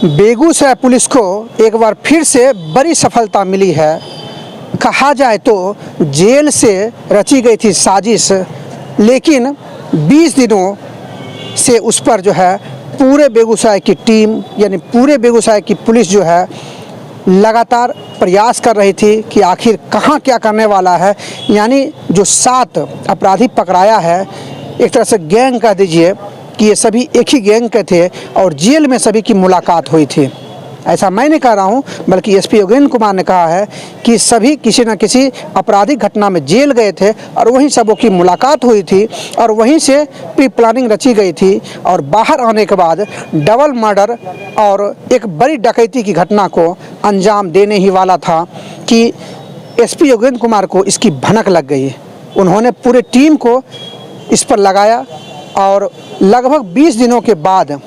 Begusarai police को एक बार फिर से बड़ी सफलता मिली है। कहा जाए तो जेल से रची गई थी साजिश, लेकिन 20 दिनों से उस पर जो है पूरे बेगूसराय की टीम यानी पूरे बेगूसराय की पुलिस जो है लगातार प्रयास कर रही थी कि आखिर कहाँ क्या करने वाला है। यानी जो 7 अपराधी पकड़ाया है, एक तरह से गैंग कह दीजिए कि ये सभी एक ही गैंग के थे और जेल में सभी की मुलाकात हुई थी। ऐसा मैं नहीं कह रहा हूँ, बल्कि एसपी योगेंद्र कुमार ने कहा है कि सभी किसी न किसी आपराधिक घटना में जेल गए थे और वहीं सबों की मुलाकात हुई थी और वहीं से प्री प्लानिंग रची गई थी और बाहर आने के बाद डबल मर्डर और एक बड़ी डकैती की घटना को अंजाम देने ही वाला था कि एसपी योगेंद्र कुमार को इसकी भनक लग गई। उन्होंने पूरे टीम को इस पर लगाया और लगभग 20 दिनों के बाद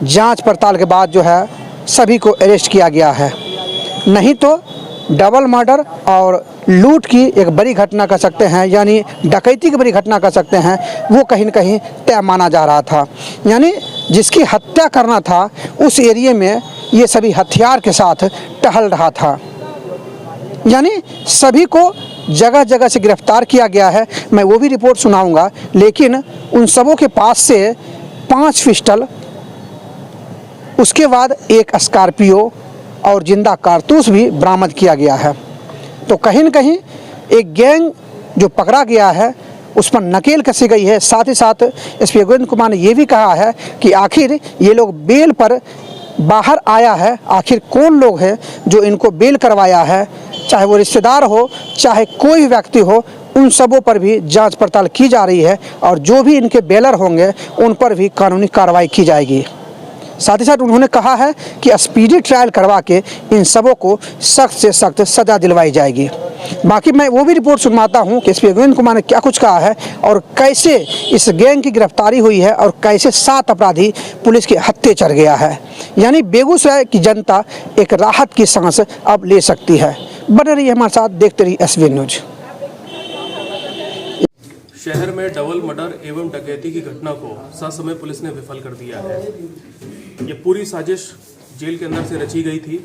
जांच पड़ताल के बाद जो है सभी को अरेस्ट किया गया है। नहीं तो डबल मर्डर और लूट की एक बड़ी घटना कर सकते हैं, यानी डकैती की बड़ी घटना कर सकते हैं, वो कहीं न कहीं तय माना जा रहा था। यानी जिसकी हत्या करना था उस एरिया में ये सभी हथियार के साथ टहल रहा था। यानी सभी को जगह जगह से गिरफ्तार किया गया है। मैं वो भी रिपोर्ट सुनाऊंगा, लेकिन उन सबों के पास से 5 पिस्टल, उसके बाद एक स्कॉर्पियो और जिंदा कारतूस भी बरामद किया गया है। तो कहीं न कहीं एक गैंग जो पकड़ा गया है उस पर नकेल कसी गई है। साथ ही साथ एसपी योगेंद्र कुमार ने ये भी कहा है कि आखिर ये लोग बेल पर बाहर आया है, आखिर कौन लोग हैं जो इनको बेल करवाया है, चाहे वो रिश्तेदार हो चाहे कोई भी व्यक्ति हो, उन सबों पर भी जांच पड़ताल की जा रही है और जो भी इनके बेलर होंगे उन पर भी कानूनी कार्रवाई की जाएगी। साथ ही साथ उन्होंने कहा है कि स्पीडी ट्रायल करवा के इन सबों को सख्त से सख्त सजा दिलवाई जाएगी। बाकी मैं वो भी रिपोर्ट सुनवाता हूँ कि एसपी योगेंद्र कुमार ने क्या कुछ कहा है और कैसे इस गैंग की गिरफ्तारी हुई है और कैसे 7 अपराधी पुलिस के हत्थे चढ़ गया है। यानी बेगूसराय की जनता एक राहत की सांस अब ले सकती है। बने रहिए हमारे साथ, देखते रहिए एसवी न्यूज। शहर में डबल मर्डर एवं डकैती की घटना को ससमय पुलिस ने विफल कर दिया है। ये पूरी साजिश जेल के अंदर से रची गई थी।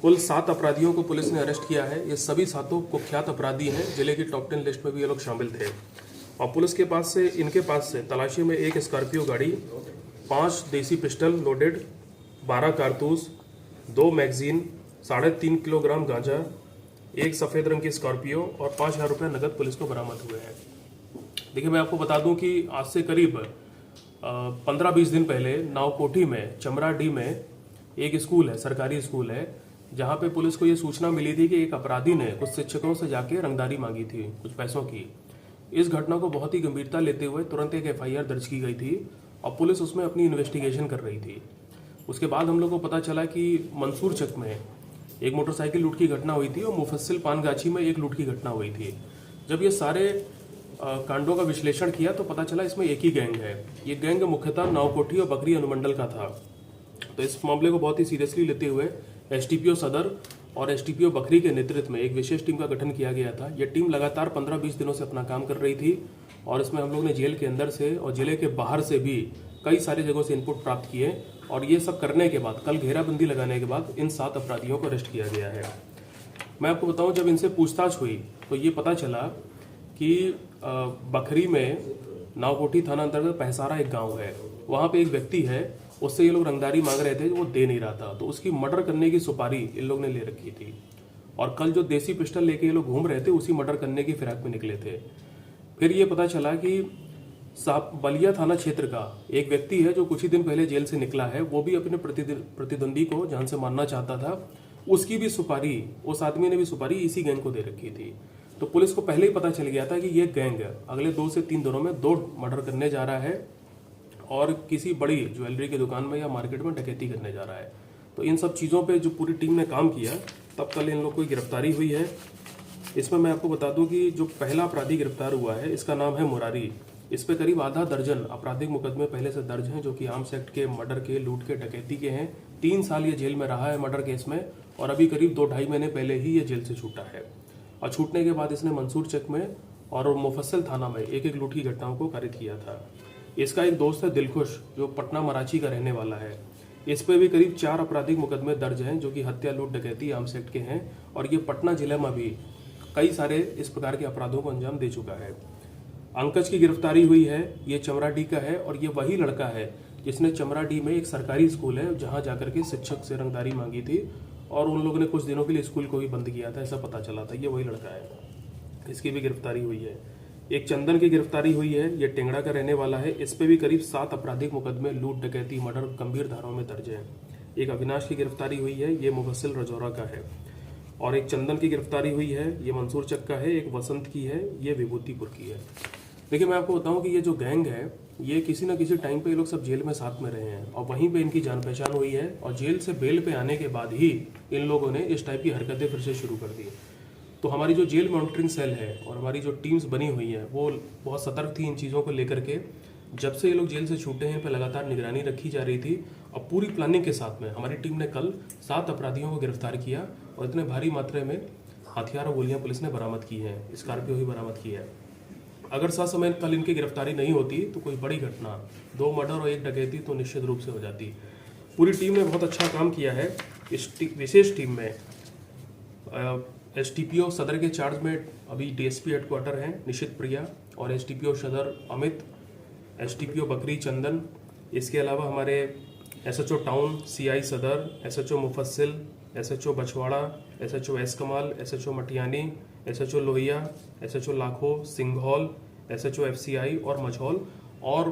कुल 7 अपराधियों को पुलिस ने अरेस्ट किया है। ये सभी 7 कुख्यात अपराधी हैं। जिले की टॉप 10 लिस्ट में भी ये लोग शामिल थे और पुलिस के पास से इनके पास से तलाशी में एक स्कॉर्पियो गाड़ी, 5 देसी पिस्टल लोडेड, 12 कारतूस, 2 मैगजीन, 3.5 किलोग्राम गांजा, एक सफेद रंग की स्कॉर्पियो और 5,000 रुपये नगद पुलिस को बरामद हुए हैं। देखिए, मैं आपको बता दूं कि आज से करीब 15-20 दिन पहले नावकोठी में चमराडी में एक स्कूल है, सरकारी स्कूल है, जहां पे पुलिस को ये सूचना मिली थी कि एक अपराधी ने कुछ शिक्षकों से जाके रंगदारी मांगी थी कुछ पैसों की। इस घटना को बहुत ही गंभीरता लेते हुए तुरंत एक FIR दर्ज की गई थी और पुलिस उसमें अपनी इन्वेस्टिगेशन कर रही थी। उसके बाद हम लोग को पता चला कि मंसूर चक में एक मोटरसाइकिल लूट की घटना हुई थी और मुफस्सिल पानगाछी में एक लूट की घटना हुई थी। जब ये सारे कांडों का विश्लेषण किया तो पता चला इसमें एक ही गैंग है। ये गैंग मुख्यतः नावकोठी और बकरी अनुमंडल का था। तो इस मामले को बहुत ही सीरियसली लेते हुए STPO सदर और STPO बकरी के नेतृत्व में एक विशेष टीम का गठन किया गया था। यह टीम लगातार 15-20 दिनों से अपना काम कर रही थी और इसमें हम लोग ने जेल के अंदर से और जिले के बाहर से भी कई सारी जगहों से इनपुट प्राप्त किए और ये सब करने के बाद कल घेराबंदी लगाने के बाद इन 7 अपराधियों को अरेस्ट किया गया है। मैं आपको बताऊं, जब इनसे पूछताछ हुई तो ये पता चला कि बखरी में नावकोठी थाना अंतर्गत पहसारा एक गांव है, वहां पे एक व्यक्ति है, उससे ये लोग रंगदारी मांग रहे थे, वो दे नहीं रहा था, तो उसकी मर्डर करने की सुपारी इन लोग ने ले रखी थी और कल जो देसी पिस्टल लेके ये लोग घूम रहे थे उसी मर्डर करने की फिराक में निकले थे। फिर ये पता चला कि बलिया थाना क्षेत्र का एक व्यक्ति है जो कुछ ही दिन पहले जेल से निकला है, वो भी अपने प्रतिद्वंदी को जान से मारना चाहता था, उसकी भी सुपारी, उस आदमी ने भी सुपारी इसी गैंग को दे रखी थी। तो पुलिस को पहले ही पता चल गया था कि ये गैंग अगले 2 से 3 दिनों में 2 मर्डर करने जा रहा है और किसी बड़ी ज्वेलरी की दुकान में या मार्केट में डकैती करने जा रहा है। तो इन सब चीज़ों पे जो पूरी टीम ने काम किया, तब कल इन लोग को गिरफ्तारी हुई है। इसमें मैं आपको बता दूं कि जो पहला अपराधी गिरफ्तार हुआ है इसका नाम है मुरारी। इस पे करीब आधा दर्जन आपराधिक मुकदमे पहले से दर्ज हैं, जो कि आर्म्स एक्ट के, मर्डर के, लूट के, डकैती के हैं। 3 साल ये जेल में रहा है मर्डर केस में और अभी करीब 2-2.5 महीने पहले ही ये जेल से छूटा है और छूटने के बाद इसने मंसूर चक में और मुफस्सिल थाना में एक लूट की घटनाओं को कारित किया था। इसका एक दोस्त है दिलखुश, जो पटना मराठी का रहने वाला है। इस पे भी करीब 4 आपराधिक मुकदमे दर्ज हैं जो कि हत्या, लूट, डकैती, आर्म्स एक्ट के हैं और ये पटना जिले में भी कई सारे इस प्रकार के अपराधों को अंजाम दे चुका है। अंकज की गिरफ्तारी हुई है, ये चमराडी का है और ये वही लड़का है जिसने चमराडी में एक सरकारी स्कूल है जहां जाकर के शिक्षक से रंगदारी मांगी थी और उन लोगों ने कुछ दिनों के लिए स्कूल को भी बंद किया था, ऐसा पता चला था। ये वही लड़का है, इसकी भी गिरफ्तारी हुई है। एक चंदन की गिरफ्तारी हुई है, ये टेंगड़ा का रहने वाला है। इस पे भी करीब 7 आपराधिक मुकदमे लूट, डकैती, मर्डर गंभीर धाराओं में दर्ज है। एक अविनाश की गिरफ्तारी हुई है, ये मुफस्सिल रजौरा का है। और एक चंदन की गिरफ्तारी हुई है, ये मंसूर चक का है। एक वसंत की है, ये विभूतिपुर की है। देखिए, मैं आपको बताऊं कि ये जो गैंग है ये किसी न किसी टाइम पे ये लोग सब जेल में साथ में रहे हैं और वहीं पे इनकी जान पहचान हुई है और जेल से बेल पे आने के बाद ही इन लोगों ने इस टाइप की हरकतें फिर से शुरू कर दी। तो हमारी जो जेल मॉनिटरिंग सेल है और हमारी जो टीम्स बनी हुई है वो बहुत सतर्क थी इन चीज़ों को लेकर के। जब से ये लोग जेल से छूटे हैं, इन पर लगातार निगरानी रखी जा रही थी और पूरी प्लानिंग के साथ में हमारी टीम ने कल 7 अपराधियों को गिरफ्तार किया और इतने भारी मात्रा में हथियार और गोलियां पुलिस ने बरामद की हैं, स्कॉर्पियो ही बरामद की है। अगर ससमय कल इनकी गिरफ्तारी नहीं होती तो कोई बड़ी घटना, 2 मर्डर और 1 डकैती तो निश्चित रूप से हो जाती। पूरी टीम ने बहुत अच्छा काम किया है। इस विशेष टीम में एसटीपीओ सदर के चार्ज में अभी डीएसपी हेडक्वार्टर हैं निशित प्रिया और एसटीपीओ सदर अमित, एसटीपीओ बकरी चंदन। इसके अलावा हमारे एसएचओ टाउन, सीआई सदर, एसएचओ मुफस्सिल, एसएचओ बछवाड़ा, एसएचओ एस कमाल, SHO Matiyani, SHO Lohia, SHO लाखो, सिंघौल, एसएचओ एफसीआई और मझौल और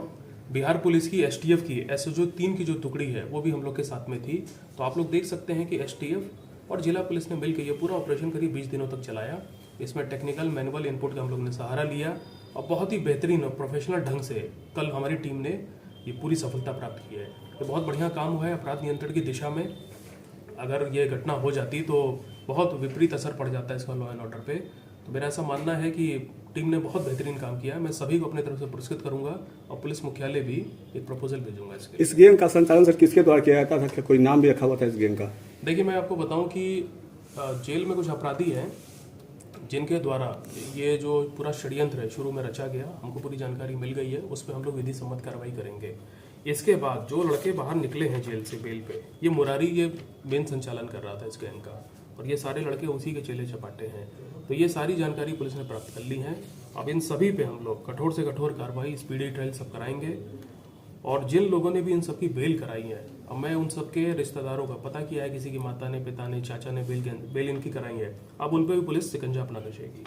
बिहार पुलिस की एसटीएफ की एसएचओ 3 की जो टुकड़ी है वो भी हम लोग के साथ में थी। तो आप लोग देख सकते हैं कि एसटीएफ और जिला पुलिस ने मिलकर ये पूरा ऑपरेशन करीब 20 दिनों तक चलाया। इसमें टेक्निकल मैनुअल इनपुट का हम लोग ने सहारा लिया और बहुत ही बेहतरीन और प्रोफेशनल ढंग से कल हमारी टीम ने ये पूरी सफलता प्राप्त की है। ये बहुत बढ़िया काम हुआ है अपराध नियंत्रण की दिशा में। अगर ये घटना हो जाती तो बहुत विपरीत असर पड़ जाता है इसका लॉ एंड ऑर्डर पे। तो मेरा ऐसा मानना है कि टीम ने बहुत बेहतरीन काम किया है। मैं सभी को अपने तरफ से पुरस्कृत करूंगा और पुलिस मुख्यालय भी एक प्रपोजल भेजूंगा इसके। इस गैंग का संचालन सर किसके द्वारा किया जाता था? क्या कोई नाम भी रखा हुआ था इस गैंग का? देखिए, मैं आपको बताऊं कि जेल में कुछ अपराधी हैं जिनके द्वारा ये जो पूरा षड्यंत्र है शुरू में रचा गया, हमको पूरी जानकारी मिल गई है, उस पर हम लोग विधि सम्मत कार्रवाई करेंगे। इसके बाद जो लड़के बाहर निकले हैं जेल से बेल पे, ये मुरारी ये मेन संचालन कर रहा था इस गैंग का और ये सारे लड़के उसी के चेले चपाटे हैं। तो ये सारी जानकारी पुलिस ने प्राप्त कर ली है। अब इन सभी पे हम लोग कठोर से कठोर कार्रवाई, स्पीडी ट्रायल सब कराएंगे और जिन लोगों ने भी इन सबकी बेल कराई है, अब मैं उन सबके रिश्तेदारों का पता किया है, किसी की माता ने, पिता ने, चाचा ने बेल इनकी कराई है, अब उन पर भी पुलिस शिकंजा अपना कसेगी।